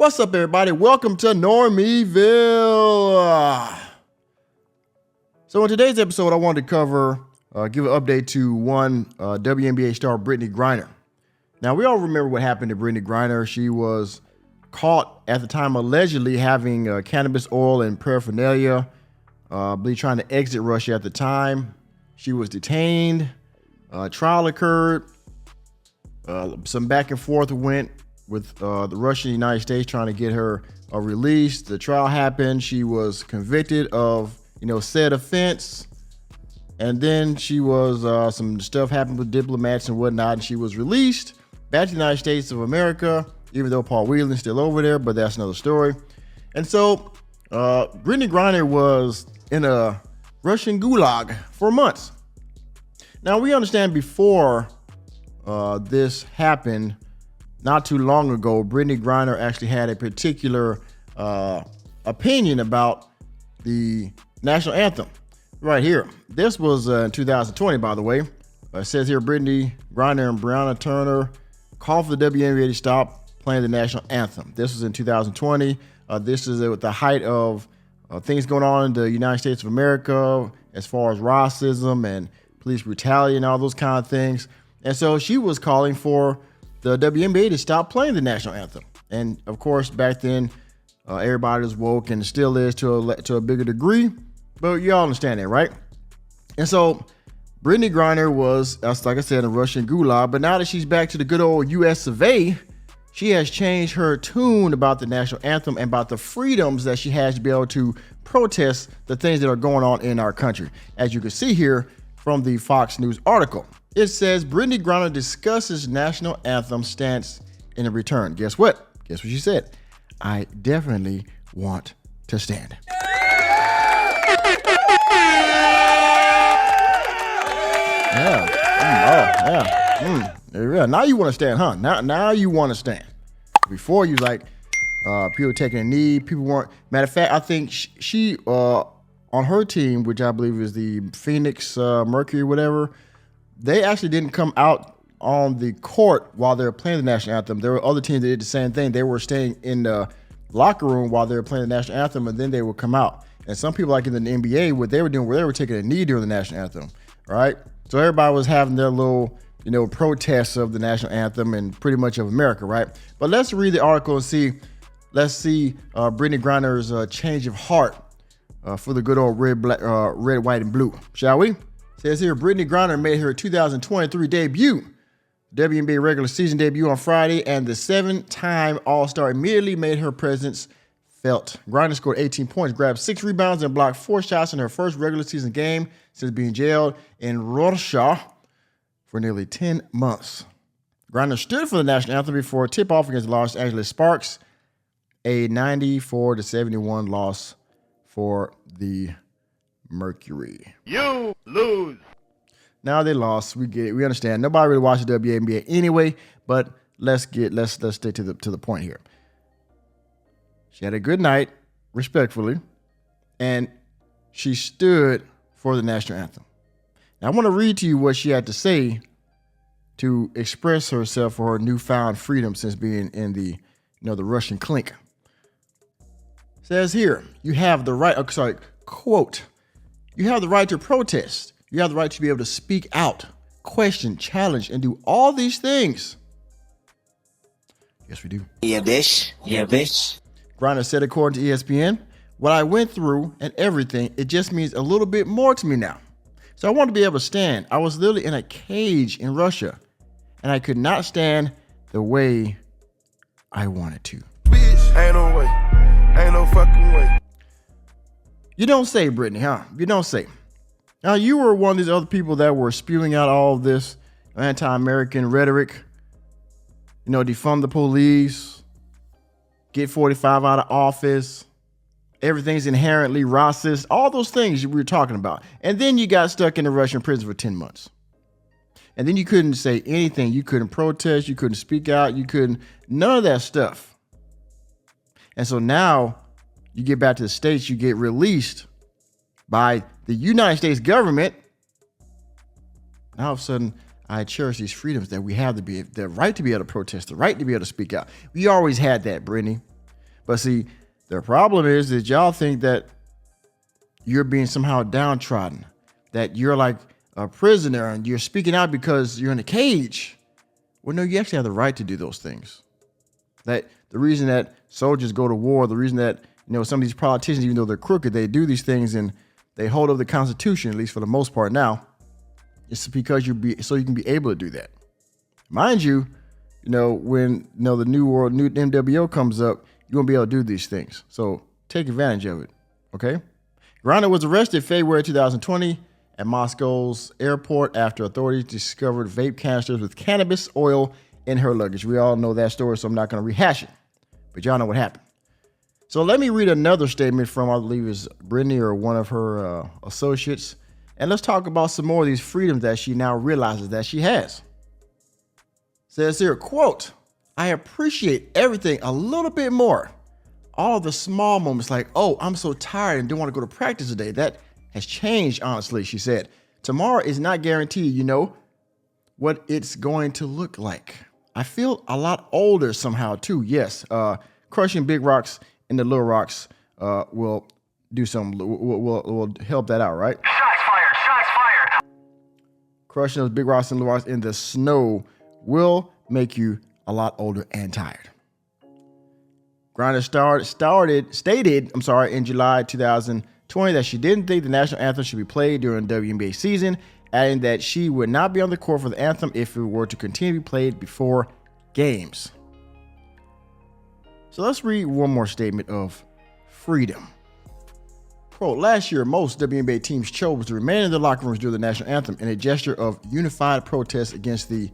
What's up, everybody? Welcome to Normieville. So in today's episode, I wanted to cover, give an update to one WNBA star, Brittney Griner. Now, we all remember what happened to Brittney Griner. She was caught at the time allegedly having cannabis oil and paraphernalia, trying to exit Russia at the time. She was detained. Trial occurred. Some back and forth went with the Russia and the United States trying to get her released. The trial happened. She was convicted of, said offense. And then she was, some stuff happened with diplomats and whatnot, and she was released back to the United States of America, even though Paul Whelan's still over there, but that's another story. And so Brittney Griner was in a Russian gulag for months. Now, we understand before this happened, not too long ago, Brittney Griner actually had a particular opinion about the national anthem right here. This was in 2020, by the way. It says here, Brittney Griner and Breonna Turner called for the WNBA to stop playing the national anthem. This was in 2020. This is at the height of things going on in the United States of America as far as racism and police brutality and all those kind of things. And so she was calling for the WNBA to stop playing the national anthem. And of course, back then, everybody was woke and still is to a bigger degree. But you all understand that, right? And so Brittney Griner was, like I said, a Russian gulag. But now that she's back to the good old US of A, she has changed her tune about the national anthem and about the freedoms that she has to be able to protest the things that are going on in our country. As you can see here from the Fox News article. It says Brittney Griner discusses national anthem stance in a return. Guess what? Guess what she said? I definitely want to stand. Yeah. Now you want to stand, huh? Now you want to stand. Before you like people taking a knee. People weren't. Matter of fact, I think she on her team, which I believe is the Phoenix Mercury, whatever. They actually didn't come out on the court while they were playing the national anthem. There were other teams that did the same thing. They were staying in the locker room while they were playing the national anthem, and then they would come out. And some people, like in the NBA, what they were doing, where they were taking a knee during the national anthem, right? So everybody was having their little, protests of the national anthem and pretty much of America, right? But let's read the article and see. Let's see Brittney Griner's change of heart for the good old red, white, and blue, shall we? Says here, Brittney Griner made her 2023 debut, WNBA regular season debut on Friday, and the 7-time All-Star immediately made her presence felt. Griner scored 18 points, grabbed 6 rebounds, and blocked 4 shots in her first regular season game since being jailed in Russia for nearly 10 months. Griner stood for the national anthem before a tip-off against the Los Angeles Sparks, a 94-71 loss for the Mercury. You lose. Now they lost. We understand. Nobody really watched the WNBA anyway, but let's stick to the point here. She had a good night, respectfully, and she stood for the national anthem. Now I want to read to you what she had to say to express herself for her newfound freedom since being in the Russian clink. It says here, you have the right, quote, you have the right to protest. You have the right to be able to speak out, question, challenge, and do all these things. Yes, we do. Yeah, bitch. Yeah, bitch. Griner said, according to ESPN, what I went through and everything, it just means a little bit more to me now. So I want to be able to stand. I was literally in a cage in Russia, and I could not stand the way I wanted to. Bitch, ain't no way. Ain't no fucking way. You don't say, Brittney, huh? You don't say. Now, you were one of these other people that were spewing out all of this anti-American rhetoric. Defund the police, get 45 out of office, everything's inherently racist, all those things we were talking about. And then you got stuck in a Russian prison for 10 months. And then you couldn't say anything. You couldn't protest. You couldn't speak out. You couldn't, none of that stuff. And so now you get back to the States, you get released by the United States government. Now all of a sudden, I cherish these freedoms that we have, to be the right to be able to protest, the right to be able to speak out. We always had that, Brittney. But see, the problem is that y'all think that you're being somehow downtrodden, that you're like a prisoner and you're speaking out because you're in a cage. Well, no, you actually have the right to do those things. That the reason that soldiers go to war, the reason that, some of these politicians, even though they're crooked, they do these things and they hold up the Constitution, at least for the most part now, it's because so you can be able to do that. Mind you, when the new MWO comes up, you won't be able to do these things. So take advantage of it. Okay. Griner was arrested February 2020 at Moscow's airport after authorities discovered vape canisters with cannabis oil in her luggage. We all know that story, so I'm not going to rehash it. But y'all know what happened. So let me read another statement from, I believe it's Brittney or one of her associates. And let's talk about some more of these freedoms that she now realizes that she has. Says here, quote, "I appreciate everything a little bit more. All the small moments like, oh, I'm so tired and don't want to go to practice today. That has changed, honestly," she said. "Tomorrow is not guaranteed, what it's going to look like. I feel a lot older somehow too. Yes, crushing big rocks and the little rocks will do some, will help that out, right? Shots fired, shots fired. Crushing those big rocks and little rocks in the snow will make you a lot older and tired." Griner stated in July 2020 that she didn't think the national anthem should be played during the WNBA season, adding that she would not be on the court for the anthem if it were to continue to be played before games. So let's read one more statement of freedom. Quote, "Last year, most WNBA teams chose to remain in their locker rooms during the national anthem in a gesture of unified protest against the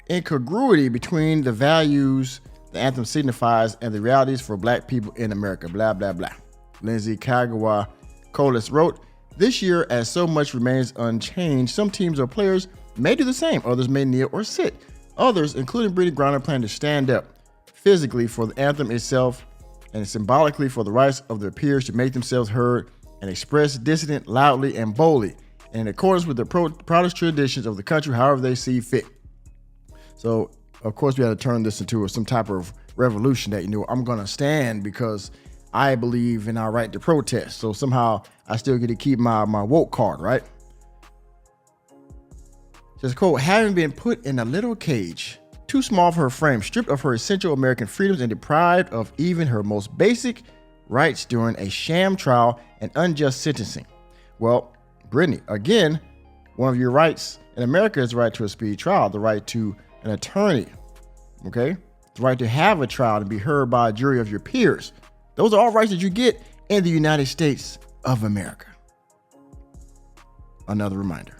incongruity between the values the anthem signifies and the realities for Black people in America." Blah, blah, blah. Lindsay Kagawa Colas wrote, "This year, as so much remains unchanged, some teams or players may do the same. Others may kneel or sit. Others, including Brittney Griner, plan to stand up physically for the anthem itself and symbolically for the rights of their peers to make themselves heard and express dissent loudly and boldly, and in accordance with the proudest traditions of the country, however they see fit." So, of course, we had to turn this into some type of revolution that, I'm going to stand because I believe in our right to protest. So somehow I still get to keep my woke card, right? Says, quote, "Having been put in a little cage, too small for her frame, stripped of her essential American freedoms and deprived of even her most basic rights during a sham trial and unjust sentencing." Well, Brittney, again, one of your rights in America is the right to a speedy trial, the right to an attorney, okay? The right to have a trial and be heard by a jury of your peers. Those are all rights that you get in the United States of America. Another reminder.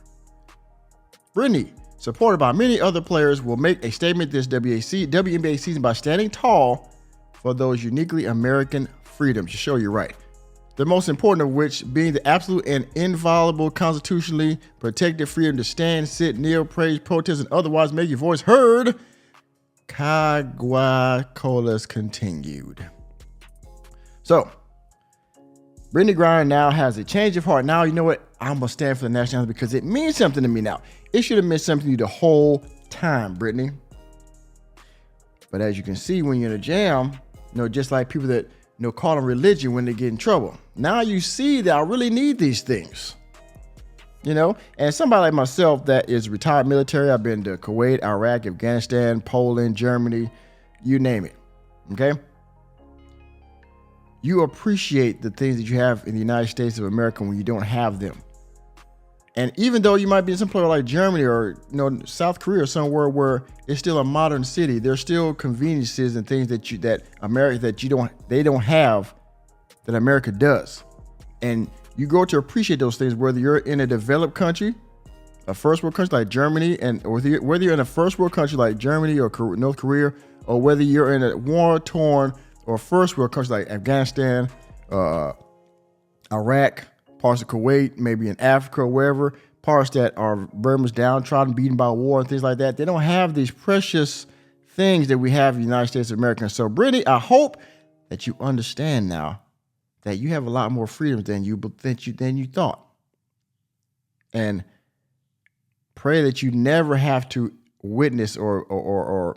Brittney, supported by many other players, will make a statement this WNBA season by standing tall for those uniquely American freedoms to show you're right. The most important of which being the absolute and inviolable constitutionally protected freedom to stand, sit, kneel, praise, protest, and otherwise make your voice heard. Colas continued. So, Brittney Griner now has a change of heart. Now, you know what? I'm going to stand for the national anthem because it means something to me now. It should have meant something to you the whole time, Brittney. But as you can see, when you're in a jam, just like people that call them religion when they get in trouble. Now you see that I really need these things. And somebody like myself that is retired military, I've been to Kuwait, Iraq, Afghanistan, Poland, Germany, you name it. Okay? You appreciate the things that you have in the United States of America when you don't have them. And even though you might be in some place like Germany or South Korea or somewhere where it's still a modern city, there's still conveniences and things that they don't have that America does. And you grow to appreciate those things, whether you're in a developed country, a first world country like Germany, and whether you're in a first world country like Germany or North Korea, or whether you're in a war-torn or first world country like Afghanistan, Iraq, parts of Kuwait, maybe in Africa or wherever, parts that are very much downtrodden, beaten by war and things like that. They don't have these precious things that we have in the United States of America. So, Brittney, I hope that you understand now that you have a lot more freedoms than you thought. And pray that you never have to witness or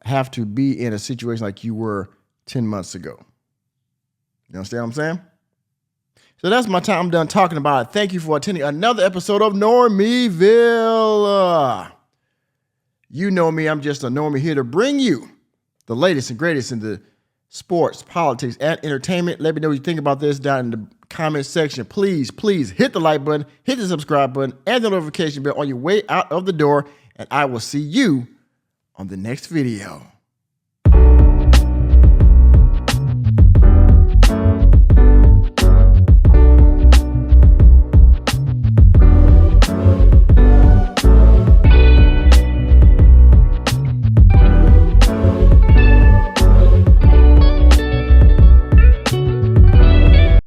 have to be in a situation like you were 10 months ago. You understand what I'm saying? So that's my time. I'm done talking about it. Thank you for attending another episode of Normieville. You know me. I'm just a normie here to bring you the latest and greatest in the sports, politics, and entertainment. Let me know what you think about this down in the comment section. Please hit the like button, hit the subscribe button, and the notification bell on your way out of the door. And I will see you on the next video.